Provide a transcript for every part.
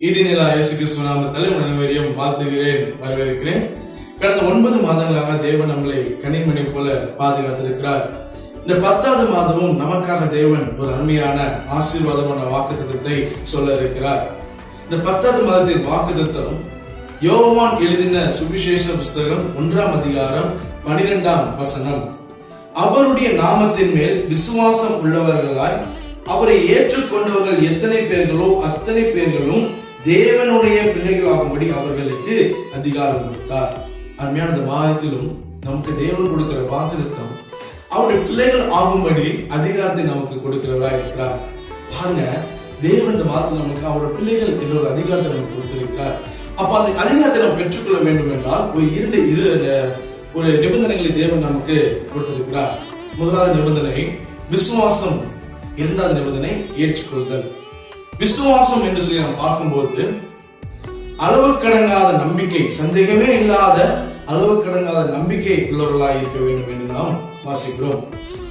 ஈடினிலா இயேசு கிறிஸ்துவ நாமத்தினாலே அனைவரையும் வாழ்த்துகிறேன், வரவேற்கிறேன். கடந்த 9 மாதங்களாக தேவன் நம்மளை கனிமணி போல பாதுகாத்திருக்கிறார். இந்த 10வது மாதமும் நமக்காக தேவன் ஒரு அருமையான ஆசீர்வாதமான வாக்குத்தத்தத்தை சொல்ல இருக்கிறார். இந்த 10வது மாதத்தின் வாக்குத்தத்தம் யோவான் எழுதின சுவிசேஷ புஸ்தகம் 1ஆம் அதிகாரம் 12ஆம் வசனம். அவருடைய நாமத்தின் மேல் விசுவாசம் உள்ளவர்களாய் அவரை ஏற்றுக்கொண்டவர்கள் எத்தனை பேர்களோ அத்தனை பேர்களும் தேவனுடைய பிள்ளைகளாகும்படி அவர்களுக்கு அதிகாரம் கொடுத்தார். அருமையான இந்த மாதத்திலும் நமக்கு தேவன் கொடுக்கிற வாக்குத்தத்தம் அவருடைய பிள்ளைகள் ஆகும்படி அதிகாரத்தை நமக்கு கொடுக்கிறவராய் இருக்கிறார். பாருங்க, தேவன் இந்த மாதத்தில் நமக்கு அவருடைய பிள்ளைகள் என்ற ஒரு அதிகாரத்தை நமக்கு கொடுத்திருக்கிறார். அப்ப அந்த அதிகாரத்தை நாம் பெற்றுக்கொள்ள வேண்டும் என்றால் ஒரு நிபந்தனைகளை தேவன் நமக்கு கொடுத்திருக்கிறார். முதலாவது நிபந்தனை விசுவாசம், இரண்டாவது நிபந்தனை ஏற்றுக்கொள்ளுதல். விசுவாசம் என்று சொல்லி நாம் பார்க்கும்போது அளவு கடங்காத நம்பிக்கை, சந்தேகமே இல்லாத அளவு கடங்காத நம்பிக்கை உள்ளவர்களாக இருக்க வேண்டும் என்று நாம் வாசிக்கிறோம்.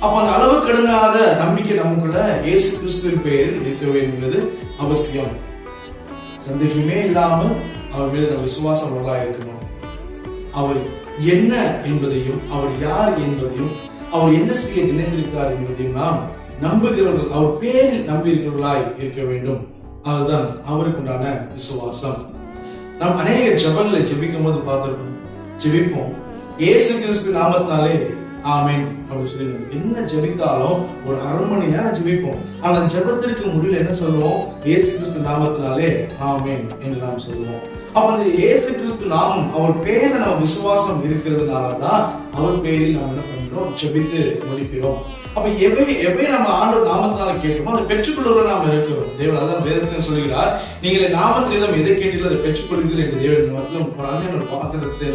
அப்ப அந்த அளவு கடங்காத நம்பிக்கை நமக்குள்ள இயேசு கிறிஸ்துவின் பெயரில் இருக்க வேண்டும் என்பது அவசியம். சந்தேகமே இல்லாமல் அவர் மீது நம்ம விசுவாசம் உள்ளவர்களாக இருக்கணும். அவர் என்ன என்பதையும், அவர் யார் என்பதையும், அவர் என்ன செய்ய நினைத்திருக்கிறார் என்பதையும் நாம் நம்புகிறவர்கள், அவர் பேரில் நம்பியிருக்கிறவர்களாய் இருக்க வேண்டும். அதுதான் அவருக்கு உண்டான விசுவாசம். நாம் அநேக ஜெபங்களை ஜெபிக்கும் போது பார்த்திருக்கோம். ஜெபிப்போம், இயேசு கிறிஸ்து நாமத்தினாலே ஆமென் அப்படின்னு சொல்லி என்ன ஜெபித்தாலும் ஒரு அரை மணி நேரம் ஜெபிப்போம். ஆனா ஜெபத்திற்கு முடிவில் என்ன சொல்லுவோம்? இயேசு கிறிஸ்து நாமத்தினாலே ஆமென் என்று நாம் சொல்லுவோம். அப்ப அந்த இயேசு கிறிஸ்து நாமம், அவர் பேரில் நம்ம விசுவாசம் இருக்கிறதுனாலதான் அவர் பேரில் நாம் என்ன பண்றோம்? ஜெபித்து முடிக்கிறோம். அப்ப எவை நம்ம ஆண்டவர் நாமத்தினால கேட்கிறோமோ அதை பெற்றுக்கொள்வதை நாம இருக்கிறோம். தேவன் அதான் வேதத்தில் சொல்கிறார், நீங்கள் நாமத்திலும் எதை கேட்டீங்களோ அதை பெற்றுக்கொள்கிறீர்கள் என்று தேவன் வாக்குத்தத்தத்தை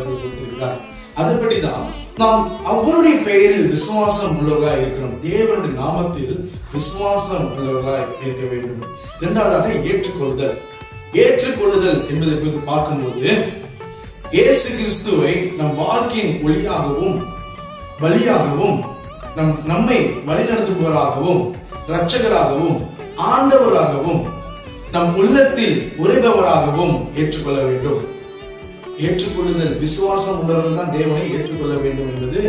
கொடுத்திருக்கிறார். அதுபடிதான் நாம் அவருடைய பெயரில் விசுவாசம் உள்ளவர்களாய் இருக்கிறோம். தேவனுடைய நாமத்தில் விசுவாசம் உள்ளவர்களாய் இருக்க வேண்டும். இரண்டாவதாக ஏற்றுக்கொள்ளுதல். ஏற்றுக்கொள்ளுதல் என்பதை குறித்து பார்க்கும்போது இயேசு கிறிஸ்துவை நம் வாழ்க்கையின் ஒளியாகவும் வழியாகவும் நம்மை வழிநடத்துபவராகவும் இரட்சகராகவும் ஆண்டவராகவும் நம் உள்ளத்தில் உரைபவராகவும் ஏற்றுக்கொள்ள வேண்டும். ஏற்றுக்கொள்ளுதல், விசுவாசம் உள்ளவர்கள் தான் தேவனை ஏற்றுக்கொள்ள வேண்டும் என்பது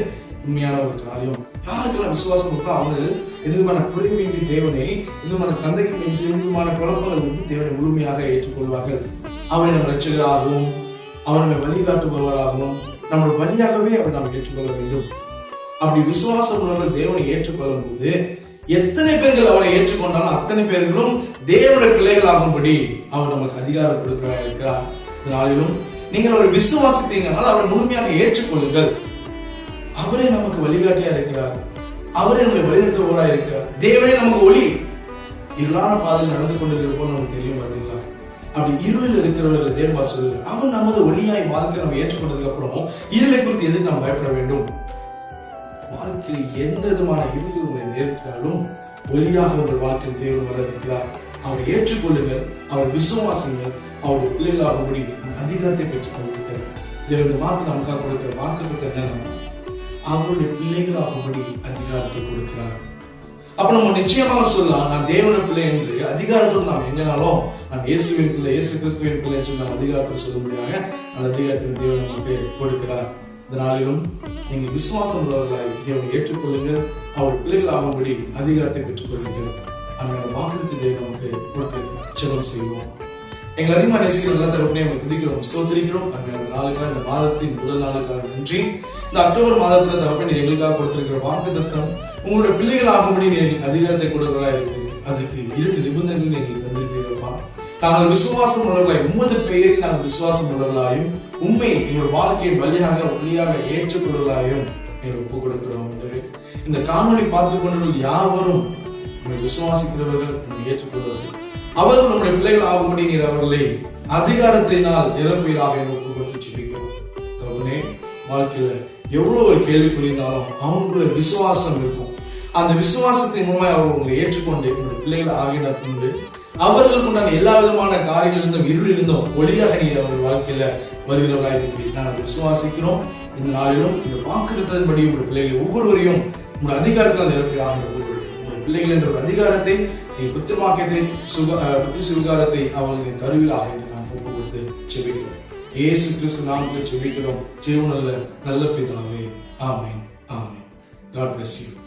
உண்மையான ஒரு காரியம். யாருக்கெல்லாம் விசுவாசம் இருக்கோ அவங்க எதுமான குறைவின்றி தேவனை, எதுமான தந்தைக்கு எதுமான குழப்பங்கள் வந்து தேவனை முழுமையாக ஏற்றுக்கொள்வார்கள். அவரை நம் இரட்சகராகவும் அவர் நம்மை வழிகாட்டுபவராகவும் நம்முடைய வழியாகவே அவர் நாம் ஏற்றுக்கொள்ள வேண்டும். அப்படி விசுவாசம் உள்ளவர்கள் தேவனை ஏற்றுக்கொள்ளும் போது எத்தனை பேர்கள் அவரை ஏற்றுக்கொண்டாலும் அத்தனை பேர்களும் தேவனுடைய பிள்ளைகளாகும்படி அவர் நமக்கு அதிகாரம் கொடுக்கிறார் இருக்கிறார். நாளிலும் நீங்கள் அவரை விசுவாசித்தீங்கனால் அவரை முழுமையாக ஏற்றுக்கொள்ளுங்கள். அவரே நமக்கு வழிகாட்டியா இருக்கிறார். அவரே நம்மை வழிநடத்துபவராக இருக்கிறார். தேவனே நமக்கு ஒளி. இருளான பாதையில் நடந்து கொண்டிருக்கிற போல நமக்கு தெரியும் பார்த்தீங்களா? அப்படி இருளில் இருக்கிறவர்கள் தேவன் சொல்லுகிறார், அவன் நமது ஒளியாய் வாழ்க்கை நம்ம ஏற்றுக்கொண்டதுக்கு அப்புறம் இருளை குறித்து எதுக்கு நாம் பயப்பட வேண்டும்? வாழ்க்கையில் எந்த விதமான இருள்களை நேர்த்தாலும் ஒளியாக உங்கள் வாழ்க்கையில் தேவன் வர இருக்கிறார். அவரை ஏற்றுக்கொள்ளுங்கள், அவர் விசுவாசிங்கள், அவருடைய பிள்ளைகளாகும்படி அதிகாரத்தை பெற்றுக் கொள்ளுங்கள். தேவன் வாக்கு நமக்காக கொடுக்கிற வாக்குத்தத்தம் என்னன்னா அவருடைய பிள்ளைகளாகும்படி அதிகாரத்தை கொடுக்கிறார். அப்ப நம்ம நிச்சயமாக சொல்லலாம், நான் தேவனுடைய பிள்ளை என்று அதிகாரத்தில் நாம் எங்கனாலும் நான் இயேசுவின் பிள்ளை, இயேசு கிறிஸ்துவின் பிள்ளை என்று நாம் அதிகாரத்தில் சொல்ல முடியாத அந்த அதிகாரத்தில் தேவன் நமக்கு கொடுக்கிறார். இந்த நாளிலும் நீங்கள் விசுவாசம் உள்ளவர்களாய் தேவனை ஏற்றுக்கொள்ளுங்கள், அவர் பிள்ளைகள் ஆகும்படி அதிகாரத்தை பெற்றுக் கொள்ளுங்கள். அந்த வாக்குறுதி தேவன் நமக்கு கொடுத்து ஜெபம் செய்வோம். எங்கள் அதிகமாக நேசிக்கிற நல்ல தரப்புனே நம்ம துதிக்கிறோம், ஸ்தோத்திரிக்கிறோம். அந்த நாளுக்காக, இந்த மாதத்தின் முதல் நாளுக்காக நன்றி. இந்த அக்டோபர் மாதத்துல தரப்ப நீங்க எங்களுக்காக கொடுத்திருக்கிற வாக்குத்தத்தம், உங்களுடைய பிள்ளைகள் ஆகும்படி நீங்க அதிகாரத்தை கொடுக்கிறதா இருக்கு. அதுக்கு 2 நிபந்தனைகள் நீங்கள் தந்திருக்கிறீர்களா? நாங்கள் விசுவாசம் உள்ளவர்களாய், உமது பெயரில் நாங்கள் விசுவாசம் உள்ளவர்களாயும் உண்மை எங்கள் வாழ்க்கையின் வழியாக ஏற்றுக்கொள்வதாயும் எங்கள் ஒப்புக் கொடுக்கிறோம். இந்த காணொலி பார்த்துக் கொண்டவர்கள் யாவரும் விசுவாசிக்கிறவர்கள் ஏற்றுக்கொள்வார்கள். அவர்கள் நம்முடைய பிள்ளைகள் ஆகும்படி நீர் அவர்களை அதிகாரத்தினால் நிரம்பியதாக ஒப்புக் கொடுத்து ஜெபிக்கிறோம். வாழ்க்கையில எவ்வளவு ஒரு கேள்வி புரிந்தாலும் அவங்களுடைய விசுவாசம் இருக்கும். அந்த விசுவாசத்தின் மூலமாக அவர் உங்களை ஏற்றுக்கொண்டு உங்களுடைய பிள்ளைகள் ஆகிய அவர்களுக்கு உண்டான எல்லா விதமான காரியங்களிலிருந்தும் இருளிலிருந்தும் ஒளியாக நீர் அவர்கள் வாழ்க்கையில வருகிறவர்களாக இருக்கிறீர்கள். நாங்கள் விசுவாசிக்கிறோம். இந்த நாளிலும் இந்த வாக்குத்தத்தின்படி உங்களுடைய பிள்ளைகள் ஒவ்வொருவரையும் உங்களுடைய அதிகாரத்தில் நிரப்பியாக உங்களுடைய பிள்ளைகள் என்ற ஒரு அதிகாரத்தை நீ புத்திரவாக்கியத்தை புத்தி சுகாரத்தை அவர்களின் தருவிலாக என்று நாம் ஒப்பு கொடுத்து செபிக்கிறோம். இயேசு கிறிஸ்து நாமத்தில் செபிக்கிறோம் ஜீவனுள்ள நல்ல பிதாவே. ஆமென். ஆமென். God bless you.